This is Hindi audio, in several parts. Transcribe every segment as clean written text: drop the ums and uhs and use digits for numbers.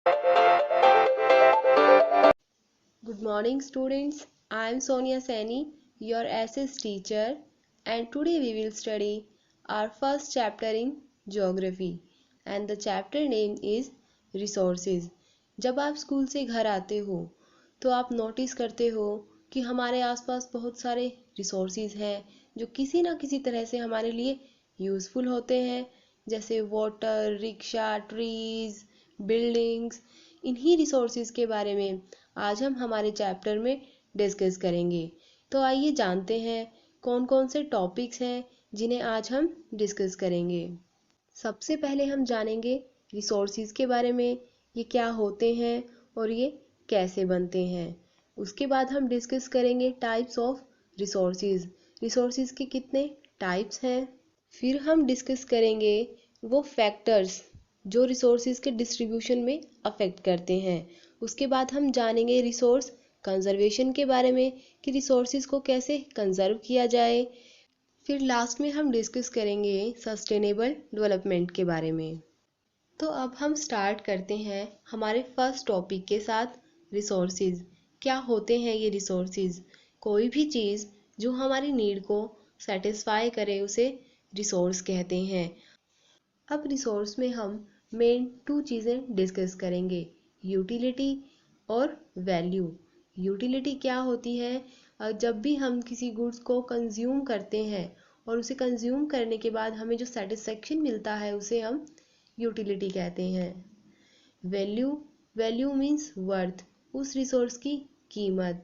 Good morning, students. I am Sonia Saini, your SS teacher, and today we will study our first chapter in geography. And the chapter name is resources. जब आप स्कूल से घर आते हो तो आप नोटिस करते हो कि हमारे आसपास बहुत सारे रिसोर्सेज हैं जो किसी ना किसी तरह से हमारे लिए यूज़फुल होते हैं, जैसे वाटर, रिक्शा, ट्रीज, बिल्डिंग्स। इन्हीं रिसोर्सेज के बारे में आज हम हमारे चैप्टर में डिस्कस करेंगे। तो आइए जानते हैं कौन कौन से टॉपिक्स हैं जिन्हें आज हम डिस्कस करेंगे। सबसे पहले हम जानेंगे रिसोर्सेज के बारे में, ये क्या होते हैं और ये कैसे बनते हैं। उसके बाद हम डिस्कस करेंगे टाइप्स ऑफ रिसोर्सेज, रिसोर्सेज के कितने टाइप्स हैं। फिर हम डिस्कस करेंगे वो फैक्टर्स जो रिसोर्सेज के डिस्ट्रीब्यूशन में अफेक्ट करते हैं। उसके बाद हम जानेंगे रिसोर्स कंजर्वेशन के बारे में कि रिसोर्सेज को कैसे कंजर्व किया जाए। फिर लास्ट में हम डिस्कस करेंगे सस्टेनेबल डेवलपमेंट के बारे में। तो अब हम स्टार्ट करते हैं हमारे फर्स्ट टॉपिक के साथ, रिसोर्सेज। क्या होते हैं ये रिसोर्सेज? कोई भी चीज़ जो हमारी नीड को सेटिस्फाई करे उसे रिसोर्स कहते हैं। अब रिसोर्स में हम मेन 2 चीज़ें डिस्कस करेंगे, यूटिलिटी और वैल्यू। यूटिलिटी क्या होती है? जब भी हम किसी गुड्स को कंज्यूम करते हैं और उसे कंज्यूम करने के बाद हमें जो सेटिस्फेक्शन मिलता है उसे हम यूटिलिटी कहते हैं। वैल्यू, वैल्यू मीन्स वर्थ, उस रिसोर्स की कीमत।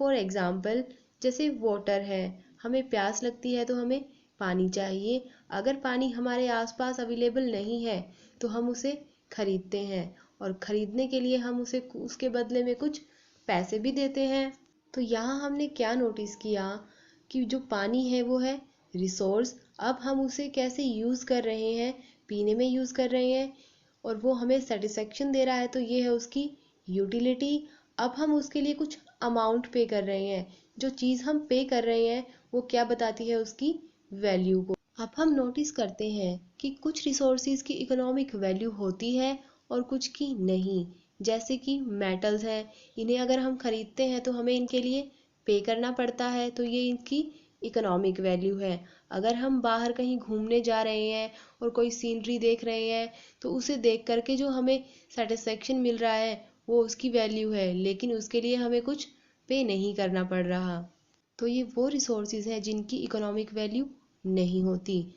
फॉर एग्जाम्पल जैसे वाटर है, हमें प्यास लगती है तो हमें पानी चाहिए। अगर पानी हमारे आसपास अवेलेबल नहीं है तो हम उसे खरीदते हैं और ख़रीदने के लिए हम उसे उसके बदले में कुछ पैसे भी देते हैं। तो यहाँ हमने क्या नोटिस किया कि जो पानी है वो है रिसोर्स। अब हम उसे कैसे यूज़ कर रहे हैं, पीने में यूज़ कर रहे हैं और वो हमें सेटिस्फेक्शन दे रहा है, तो ये है उसकी यूटिलिटी। अब हम उसके लिए कुछ अमाउंट पे कर रहे हैं, जो चीज़ हम पे कर रहे हैं वो क्या बताती है, उसकी वैल्यू को। अब हम नोटिस करते हैं कि कुछ रिसोर्सेज की इकोनॉमिक वैल्यू होती है और कुछ की नहीं। जैसे कि मेटल्स हैं, इन्हें अगर हम खरीदते हैं तो हमें इनके लिए पे करना पड़ता है, तो ये इनकी इकोनॉमिक वैल्यू है। अगर हम बाहर कहीं घूमने जा रहे हैं और कोई सीनरी देख रहे हैं तो उसे देख करके जो हमें सेटिस्फेक्शन मिल रहा है वो उसकी वैल्यू है, लेकिन उसके लिए हमें कुछ पे नहीं करना पड़ रहा। तो ये वो रिसोर्सेज हैं जिनकी इकोनॉमिक वैल्यू नहीं होती।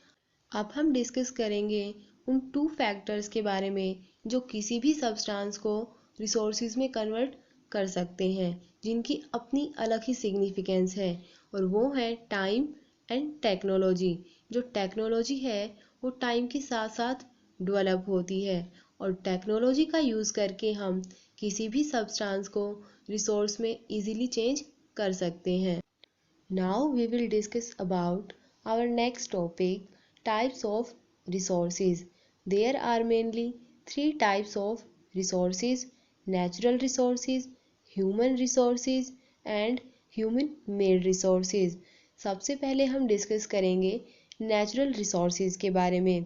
अब हम डिस्कस करेंगे उन 2 फैक्टर्स के बारे में जो किसी भी सब्सटेंस को रिसोर्सेज में कन्वर्ट कर सकते हैं, जिनकी अपनी अलग ही सिग्निफिकेंस है, और वो है टाइम एंड टेक्नोलॉजी। जो टेक्नोलॉजी है वो टाइम के साथ साथ डेवलप होती है और टेक्नोलॉजी का यूज़ करके हम किसी भी सब्सटेंस को रिसोर्स में इजीली चेंज कर सकते हैं। Now we will discuss about our next topic, types of resources. There are mainly 3 types of resources: natural resources, human resources and human made resources. सबसे पहले हम डिस्कस करेंगे नेचुरल रिसोर्सेज के बारे में।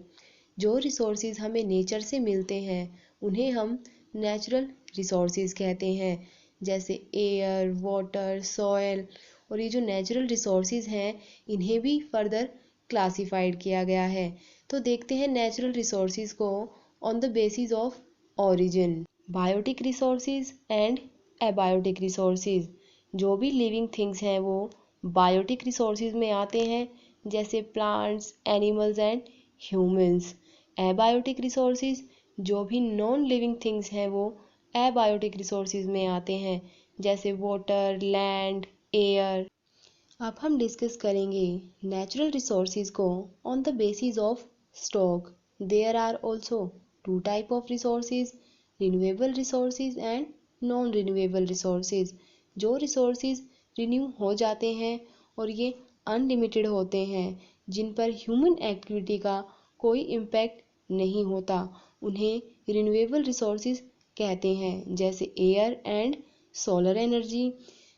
जो रिसोर्सेज हमें नेचर से मिलते हैं उन्हें हम नेचुरल रिसोर्सेज कहते हैं, जैसे एयर, वाटर, सॉयल। और ये जो नेचुरल रिसोर्सेज हैं इन्हें भी फर्दर क्लासिफाइड किया गया है। तो देखते हैं नेचुरल रिसोर्सेज को on the basis of origin. Biotic resources and abiotic resources. जो भी लिविंग थिंग्स हैं वो बायोटिक रिसोर्सेज में आते हैं, जैसे plants, animals and humans. Abiotic resources, जो भी नॉन लिविंग थिंग्स हैं वो एबायोटिक रिसोर्सेज में आते हैं, जैसे वाटर, लैंड, एयर। अब हम डिस्कस करेंगे नेचुरल रिसोर्सेज को on the basis of stock. There are also 2 type of resources, renewable resources and non renewable resources. जो रिसोर्सेज रिन्यू हो जाते हैं और ये अनलिमिटेड होते हैं, जिन पर ह्यूमन एक्टिविटी का कोई इम्पैक्ट नहीं होता, उन्हें रिन्यूएबल रिसोर्सेज कहते हैं, जैसे air and solar energy.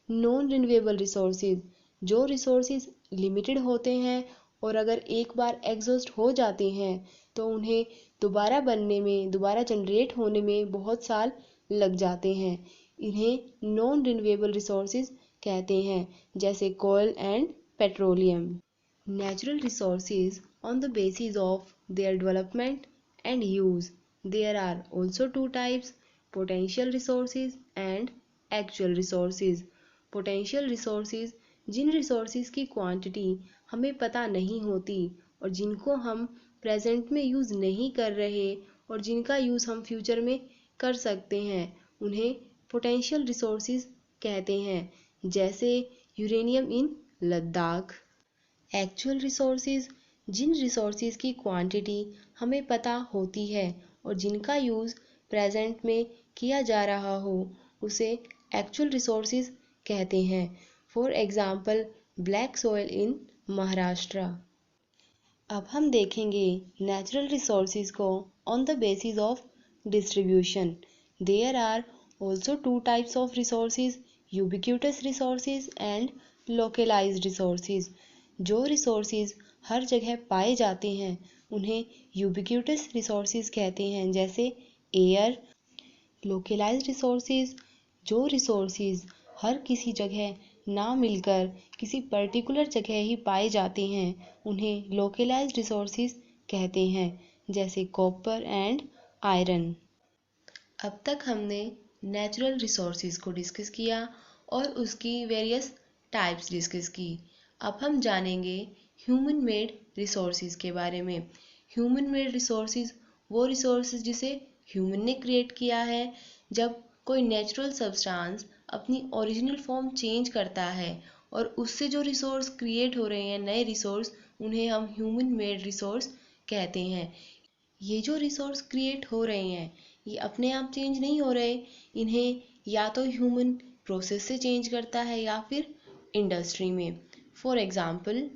Non renewable resources, जो रिसोर्सेज लिमिटेड होते हैं और अगर एक बार एग्जॉस्ट हो जाते हैं तो उन्हें दोबारा बनने में, दोबारा जनरेट होने में बहुत साल लग जाते हैं। इन्हें नॉन रिन्यूएबल रिसोर्सेज कहते हैं, जैसे coal and petroleum. Natural resources on the basis of their development and use. There are also two types, potential resources and actual resources. Potential resources Jin resources की quantity हमें पता नहीं होती और जिनको हम present में use नहीं कर रहे और जिनका use हम future में कर सकते हैं, उन्हें potential resources कहते हैं, जैसे यूरेनियम इन लद्दाख। एक्चुअल रिसोर्सेज जिन रिसोर्सेज की क्वांटिटी हमें पता होती है और जिनका यूज़ प्रेजेंट में किया जा रहा हो, उसे एक्चुअल रिसोर्सेज कहते हैं। For example black soil in Maharashtra. अब हम देखेंगे नेचुरल रिसोर्सेज को on the basis of distribution. There are also two types of resources, ubiquitous resources and localised resources. जो रिसोर्सेज हर जगह पाए जाते हैं उन्हें यूबिक्यूटस रिसोर्सेज कहते हैं, जैसे एयर। लोकलाइज्ड रिसोर्सेज जो रिसोर्सेज हर किसी जगह ना मिलकर किसी पर्टिकुलर जगह ही पाए जाते हैं, उन्हें लोकलाइज्ड रिसोर्सेज कहते हैं, जैसे कॉपर एंड आयरन। अब तक हमने नेचुरल रिसोर्सेज को डिस्कस किया और उसकी वेरियस टाइप्स डिस्कस की। अब हम जानेंगे ह्यूमन मेड रिसोर्सेज के बारे में। ह्यूमन मेड रिसोर्सेज वो रिसोर्सेज जिसे ह्यूमन ने क्रिएट किया है। जब कोई नेचुरल सब्सटेंस अपनी ओरिजिनल फॉर्म चेंज करता है और उससे जो रिसोर्स क्रिएट हो रहे हैं, नए रिसोर्स, उन्हें हम ह्यूमन मेड रिसोर्स कहते हैं। ये जो रिसोर्स क्रिएट हो रहे हैं, ये अपने आप चेंज नहीं हो रहे। इन्हें या तो ह्यूमन प्रोसेस से चेंज करता है या फिर इंडस्ट्री में। फॉर एग्जाम्पल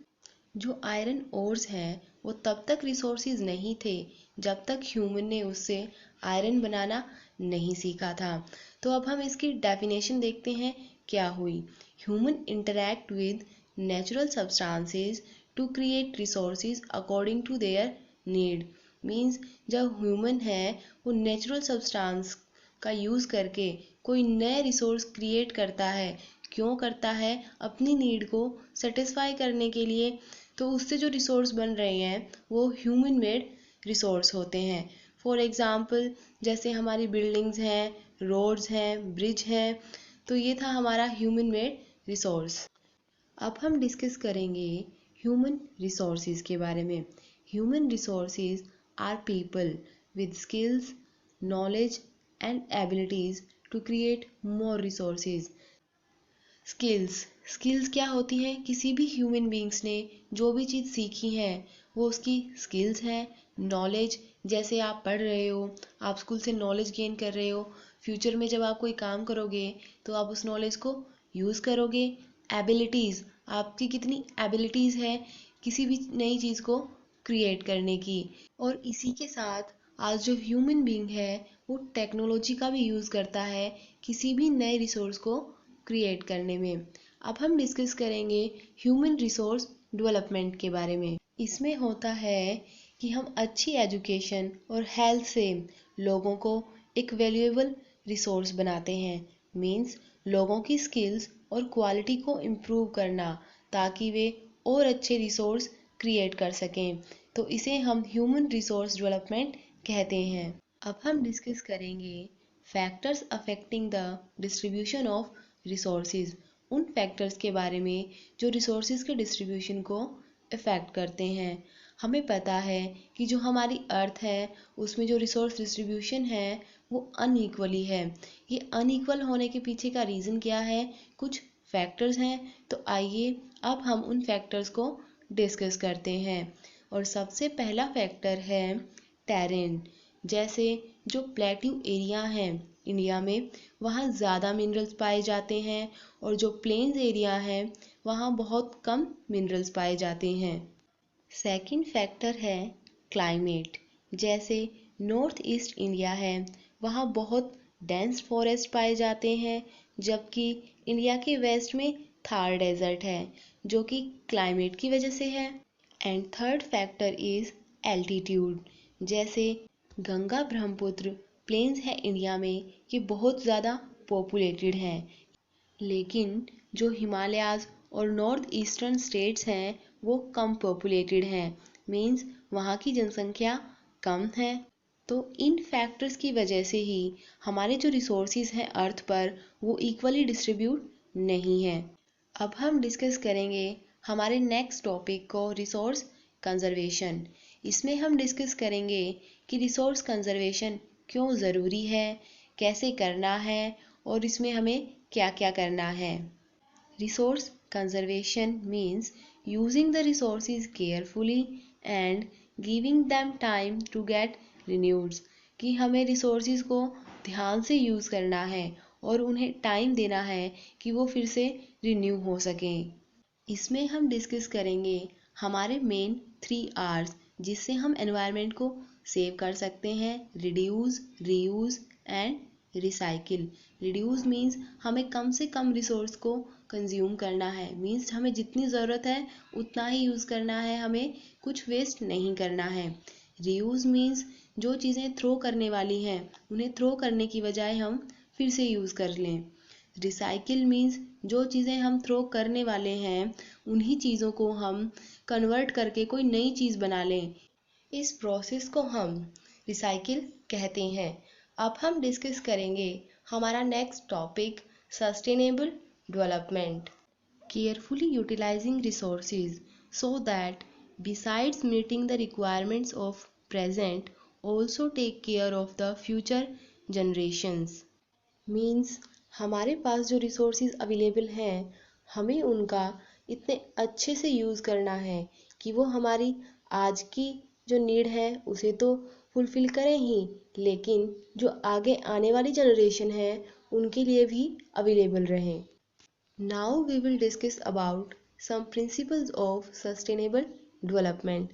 जो आयरन ओर्स हैं वो तब तक रिसोर्सेज नहीं थे जब तक ह्यूमन ने उससे आयरन बनाना नहीं सीखा था। तो अब हम इसकी डेफिनेशन देखते हैं क्या हुई। Human interact with natural substances to create resources according to their need. Means जब ह्यूमन है वो नेचुरल सब्सटेंस का यूज़ करके कोई नए रिसोर्स क्रिएट करता है। क्यों करता है? अपनी नीड को सेटिस्फाई करने के लिए। तो उससे जो रिसोर्स बन रहे हैं वो ह्यूमन मेड रिसोर्स होते हैं। फॉर एग्जांपल जैसे हमारी बिल्डिंग्स हैं, रोड्स हैं, ब्रिज हैं, तो ये था हमारा ह्यूमन मेड रिसोर्स। अब हम डिस्कस करेंगे ह्यूमन रिसोर्सेज के बारे में। Human resources are people with skills, knowledge and abilities to create more resources. Skills क्या होती हैं? किसी भी ह्यूमन बींग्स ने जो भी चीज़ सीखी है वो उसकी स्किल्स हैं। नॉलेज, जैसे आप पढ़ रहे हो, आप स्कूल से नॉलेज गेन कर रहे हो, फ्यूचर में जब आप कोई काम करोगे तो आप उस नॉलेज को यूज़ करोगे। एबिलिटीज़, आपकी कितनी एबिलिटीज़ है किसी भी नई चीज़ को क्रिएट करने की। और इसी के साथ आज जो ह्यूमन बींग है वो टेक्नोलॉजी का भी यूज़ करता है किसी भी नए रिसोर्स को क्रिएट करने में। अब हम डिस्कस करेंगे ह्यूमन रिसोर्स डेवलपमेंट के बारे में। इसमें होता है कि हम अच्छी एजुकेशन और हेल्थ से लोगों को एक वैल्यूएबल रिसोर्स बनाते हैं। मीन्स लोगों की स्किल्स और क्वालिटी को इम्प्रूव करना ताकि वे और अच्छे रिसोर्स क्रिएट कर सकें। तो इसे हम ह्यूमन रिसोर्स डेवलपमेंट कहते हैं। अब हम डिस्कस करेंगे factors affecting the distribution of resources. उन फैक्टर्स के बारे में जो रिसोर्सेज के डिस्ट्रीब्यूशन को इफ़ेक्ट करते हैं। हमें पता है कि जो हमारी अर्थ है उसमें जो रिसोर्स डिस्ट्रीब्यूशन है वो अनइक्वली है। ये अनइक्वल होने के पीछे का रीज़न क्या है? कुछ फैक्टर्स हैं। तो आइए अब हम उन फैक्टर्स को डिस्कस करते हैं। और सबसे पहला फैक्टर है टेरेन। जैसे जो प्लेट्यू एरिया है इंडिया में, वहाँ ज़्यादा मिनरल्स पाए जाते हैं और जो प्लेन्स एरिया है वहाँ बहुत कम मिनरल्स पाए जाते हैं। सेकंड फैक्टर है क्लाइमेट। जैसे नॉर्थ ईस्ट इंडिया है, वहाँ बहुत डेंस फॉरेस्ट पाए जाते हैं, जबकि इंडिया के वेस्ट में थार डेजर्ट है जो कि क्लाइमेट की वजह से है। And third factor is altitude. जैसे गंगा ब्रह्मपुत्र प्लेन्स है इंडिया में, ये बहुत ज़्यादा पॉपुलेटेड हैं, लेकिन जो हिमालयाज़ और नॉर्थ ईस्टर्न स्टेट्स हैं वो कम पॉपुलेटेड हैं, मीन्स वहाँ की जनसंख्या कम है। तो इन फैक्टर्स की वजह से ही हमारे जो रिसोर्सेज हैं अर्थ पर वो इक्वली डिस्ट्रीब्यूट नहीं है। अब हम डिस्कस करेंगे हमारे नेक्स्ट टॉपिक को, रिसोर्स कंजर्वेशन। इसमें हम डिस्कस करेंगे कि रिसोर्स कंजर्वेशन क्यों ज़रूरी है, कैसे करना है और इसमें हमें क्या क्या करना है। Resource conservation means using the resources carefully and giving them time to get renewed, कि हमें रिसोर्सेज को ध्यान से यूज़ करना है और उन्हें टाइम देना है कि वो फिर से रिन्यू हो सकें। इसमें हम डिस्कस करेंगे हमारे मेन 3 R's, जिससे हम एनवायरनमेंट को सेव कर सकते हैं: reduce, reuse and recycle. Reduce means हमें कम से कम रिसोर्स को कंज्यूम करना है, मीन्स हमें जितनी ज़रूरत है उतना ही यूज़ करना है, हमें कुछ वेस्ट नहीं करना है। रीयूज़ मीन्स जो चीज़ें थ्रो करने वाली हैं उन्हें थ्रो करने की बजाय हम फिर से यूज़ कर लें। रिसाइकिल मीन्स जो चीज़ें हम थ्रो करने वाले हैं उन्हीं चीज़ों को हम कन्वर्ट करके कोई नई चीज़ बना लें, इस प्रोसेस को हम रिसाइकिल कहते हैं। अब हम डिस्कस करेंगे हमारा next topic, sustainable development. Carefully utilising resources so that besides meeting the requirements of present also take care of the future generations। Means हमारे पास जो रिसोर्सेज अवेलेबल हैं हमें उनका इतने अच्छे से यूज़ करना है कि वो हमारी आज की जो नीड है उसे तो फुलफ़िल करें ही, लेकिन जो आगे आने वाली जनरेशन है उनके लिए भी अवेलेबल रहें। Now we will discuss about some principles of sustainable development.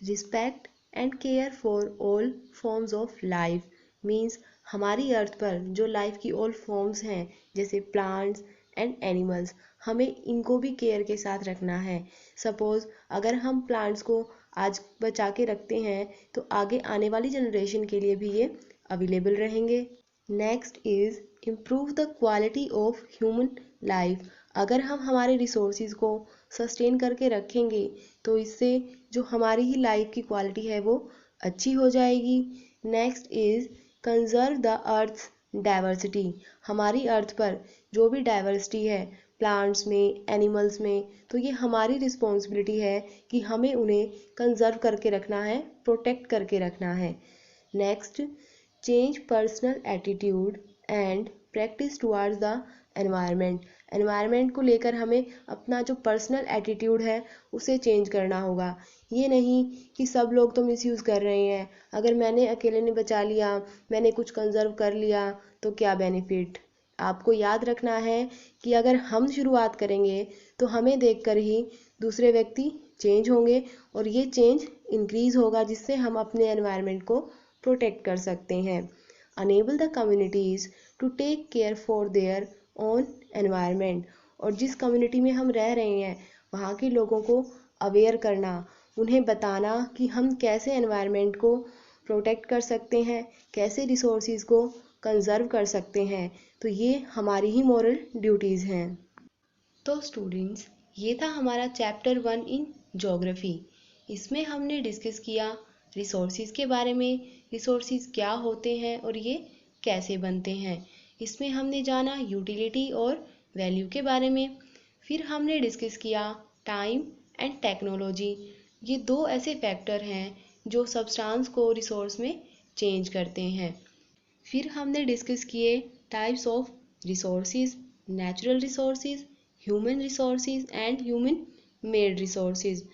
Respect and care for all forms of life means हमारी अर्थ पर जो लाइफ की ऑल फॉर्म्स हैं जैसे प्लांट्स एंड एनिमल्स, हमें इनको भी केयर के साथ रखना है। सपोज़ अगर हम प्लांट्स को आज बचा के रखते हैं तो आगे आने वाली जनरेशन के लिए भी ये अवेलेबल रहेंगे। Next is improve the quality of human life. अगर हम हमारे रिसोर्सेज को सस्टेन करके रखेंगे तो इससे जो हमारी ही लाइफ की क्वालिटी है वो अच्छी हो जाएगी। Next is conserve the earth diversity. हमारी अर्थ पर जो भी डाइवर्सिटी है प्लांट्स में, एनिमल्स में, तो ये हमारी रिस्पॉन्सिबिलिटी है कि हमें उन्हें कंजर्व करके रखना है, प्रोटेक्ट करके रखना है। Next, change personal attitude and practice towards the environment. Environment को लेकर हमें अपना जो पर्सनल एटीट्यूड है उसे चेंज करना होगा। ये नहीं कि सब लोग तो मिसयूज़ कर रहे हैं, अगर मैंने अकेले ने बचा लिया, मैंने कुछ कंजर्व कर लिया तो क्या बेनिफिट। आपको याद रखना है कि अगर हम शुरुआत करेंगे तो हमें देखकर ही दूसरे व्यक्ति चेंज होंगे और ये चेंज इंक्रीज़ होगा, जिससे हम अपने एनवायरनमेंट को प्रोटेक्ट कर सकते हैं। Enable the communities to take care for their own environment. और जिस कम्युनिटी में हम रह रहे हैं वहाँ के लोगों को अवेयर करना, उन्हें बताना कि हम कैसे एनवायरनमेंट को प्रोटेक्ट कर सकते हैं, कैसे रिसोर्सेज को कंजर्व कर सकते हैं। तो ये हमारी ही मॉरल ड्यूटीज़ हैं। तो स्टूडेंट्स, ये था हमारा चैप्टर 1 इन ज्योग्राफी। इसमें हमने डिस्कस किया रिसोर्सेज के बारे में, रिसोर्सेज क्या होते हैं और ये कैसे बनते हैं। इसमें हमने जाना यूटिलिटी और वैल्यू के बारे में। फिर हमने डिस्कस किया टाइम एंड टेक्नोलॉजी। ये दो ऐसे फैक्टर हैं जो सब्सटेंस को रिसोर्स में चेंज करते हैं। फिर हमने डिस्कस किए types of resources, natural resources, human resources and human made resources.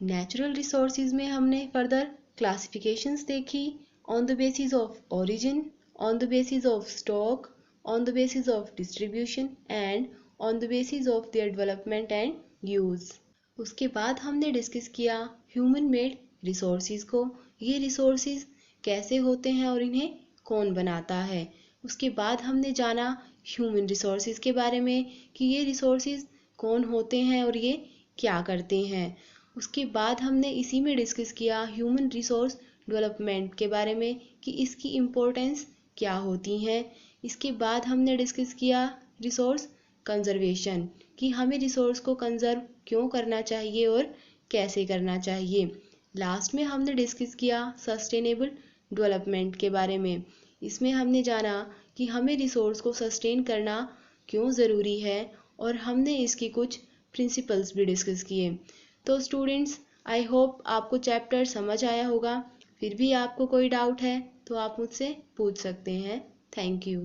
Natural resources में हमने फर्दर क्लासिफिकेशंस देखी on the basis of origin, on the basis of stock, on the basis of distribution and on the basis of their development and use। उसके बाद हमने डिस्कस किया ह्यूमन मेड रिसोर्सेज को, ये रिसोर्सेज कैसे होते हैं और इन्हें कौन बनाता है। उसके बाद हमने जाना ह्यूमन रिसोर्सेज के बारे में कि ये रिसोर्सेज कौन होते हैं और ये क्या करते हैं। उसके बाद हमने इसी में डिस्कस किया ह्यूमन रिसोर्स डेवलपमेंट के बारे में कि इसकी इम्पोर्टेंस क्या होती हैं। इसके बाद हमने डिस्कस किया रिसोर्स कंजर्वेशन कि हमें रिसोर्स को कंजर्व क्यों करना चाहिए और कैसे करना चाहिए। लास्ट में हमने डिस्कस किया सस्टेनेबल डेवलपमेंट के बारे में। इसमें हमने जाना कि हमें रिसोर्स को सस्टेन करना क्यों ज़रूरी है और हमने इसकी कुछ प्रिंसिपल्स भी डिस्कस किए। तो स्टूडेंट्स, आई होप आपको चैप्टर समझ आया होगा। फिर भी आपको कोई डाउट है तो आप मुझसे पूछ सकते हैं। Thank you.